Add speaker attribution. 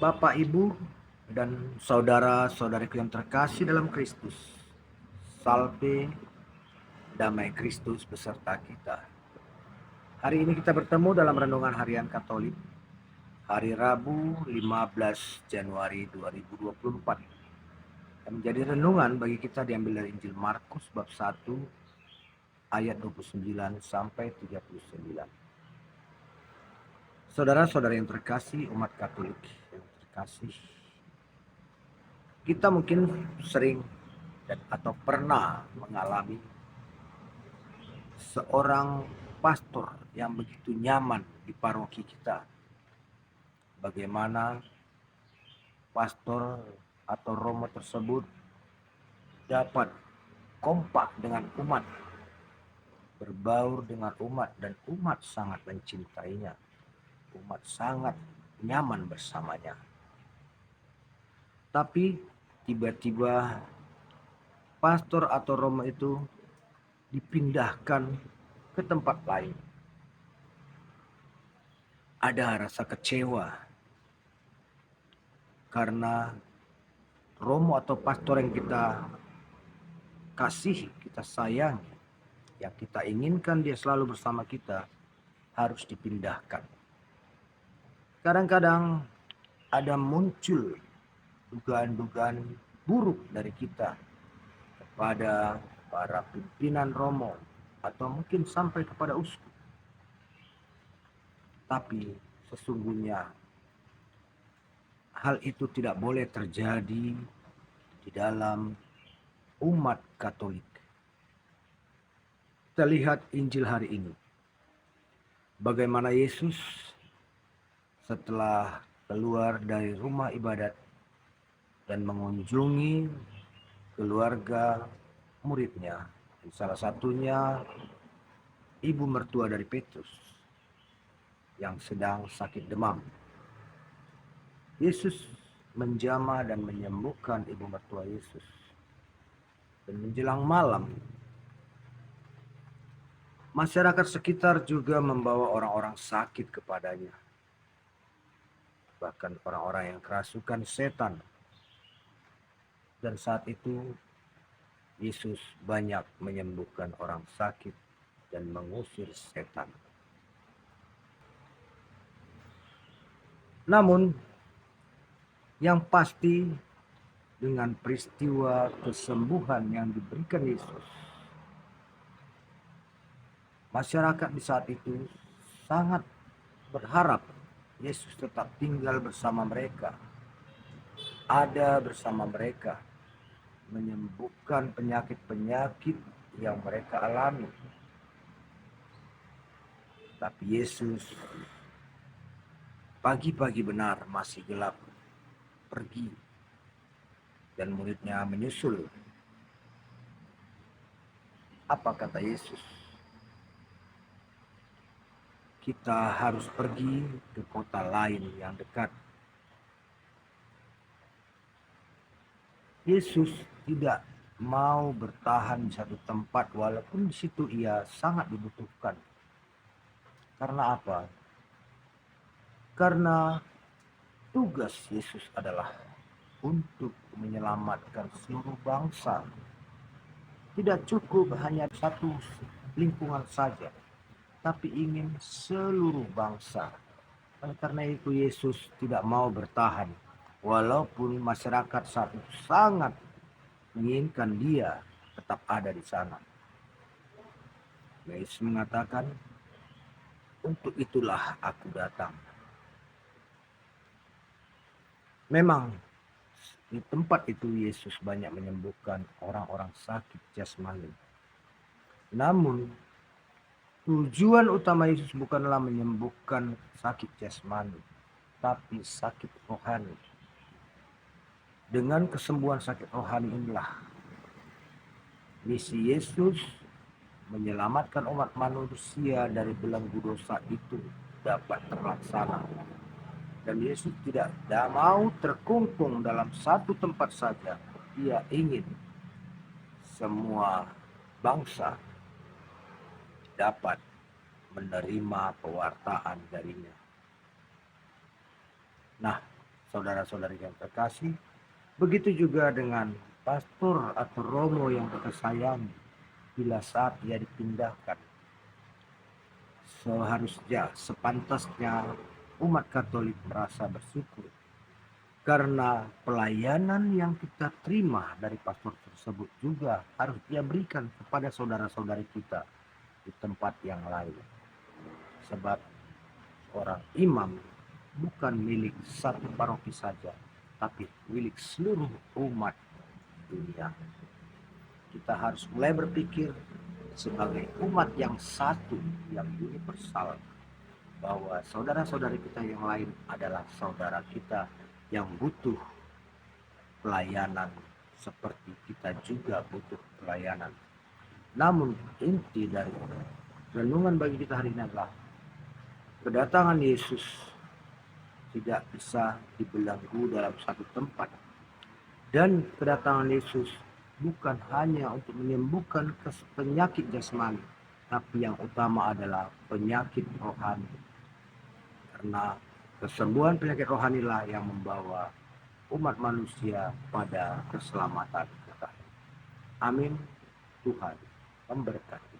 Speaker 1: Bapak, Ibu, dan saudara-saudariku yang terkasih dalam Kristus. Salve, damai Kristus beserta kita. Hari ini kita bertemu dalam renungan harian Katolik, hari Rabu 15 Januari 2024. Yang menjadi renungan bagi kita diambil dari Injil Markus bab 1 ayat 29 sampai 39. Saudara-saudara yang terkasih, umat Katolik yang terkasih, kita mungkin sering atau pernah mengalami seorang pastor yang begitu nyaman di paroki kita. Bagaimana pastor atau romo tersebut dapat kompak dengan umat, berbaur dengan umat, dan umat sangat mencintainya. Umat sangat nyaman bersamanya. Tapi tiba-tiba pastor atau romo itu dipindahkan ke tempat lain. Ada rasa kecewa karena romo atau pastor yang kita kasihi, kita sayangi, yang kita inginkan dia selalu bersama kita, harus dipindahkan. Kadang-kadang ada muncul dugaan-dugaan buruk dari kita kepada para pimpinan romo atau mungkin sampai kepada uskup. Tapi sesungguhnya hal itu tidak boleh terjadi di dalam umat Katolik. Kita lihat Injil hari ini. Bagaimana Yesus setelah keluar dari rumah ibadat dan mengunjungi keluarga muridnya, salah satunya ibu mertua dari Petrus yang sedang sakit demam. Yesus menjamah dan menyembuhkan ibu mertua Yesus. Dan menjelang malam, masyarakat sekitar juga membawa orang-orang sakit kepadanya. Bahkan orang-orang yang kerasukan setan. Dan saat itu Yesus banyak menyembuhkan orang sakit dan mengusir setan. Namun yang pasti dengan peristiwa kesembuhan yang diberikan Yesus, masyarakat di saat itu sangat berharap Yesus tetap tinggal bersama mereka, ada bersama mereka, menyembuhkan penyakit-penyakit yang mereka alami. Tapi Yesus pagi-pagi benar masih gelap pergi, dan muridnya menyusul. Apa kata Yesus? Kita harus pergi ke kota lain yang dekat. Yesus tidak mau bertahan di satu tempat walaupun di situ ia sangat dibutuhkan. Karena apa? Karena tugas Yesus adalah untuk menyelamatkan seluruh bangsa. Tidak cukup hanya satu lingkungan saja, tapi ingin seluruh bangsa. Karena itu Yesus tidak mau bertahan, walaupun masyarakat saat itu sangat menginginkan dia tetap ada di sana. Yesus mengatakan, untuk itulah aku datang. Memang di tempat itu Yesus banyak menyembuhkan orang-orang sakit jasmani. Namun tujuan utama Yesus bukanlah menyembuhkan sakit jasmani, tapi sakit rohani. Dengan kesembuhan sakit rohani inilah misi Yesus menyelamatkan umat manusia dari belenggu dosa itu dapat terlaksana. Dan Yesus tidak mau terkungkung dalam satu tempat saja. Dia ingin semua bangsa dapat menerima pewartaan darinya. Nah, saudara-saudari yang terkasih, begitu juga dengan pastor atau romo yang kita sayangi. Bila saat ia dipindahkan, seharusnya sepantasnya umat Katolik merasa bersyukur karena pelayanan yang kita terima dari pastor tersebut juga harus dia berikan kepada saudara-saudari kita di tempat yang lain. Sebab orang imam bukan milik satu paroki saja, tapi milik seluruh umat dunia. Kita harus mulai berpikir sebagai umat yang satu, yang universal, bahwa saudara-saudari kita yang lain adalah saudara kita yang butuh pelayanan seperti kita juga butuh pelayanan. Namun inti dari renungan bagi kita hari ini adalah kedatangan Yesus tidak bisa dibelenggu dalam satu tempat. Dan kedatangan Yesus bukan hanya untuk menyembuhkan penyakit jasmani, tapi yang utama adalah penyakit rohani. Karena kesembuhan penyakit rohanilah yang membawa umat manusia pada keselamatan. Amin. Tuhan memberkati.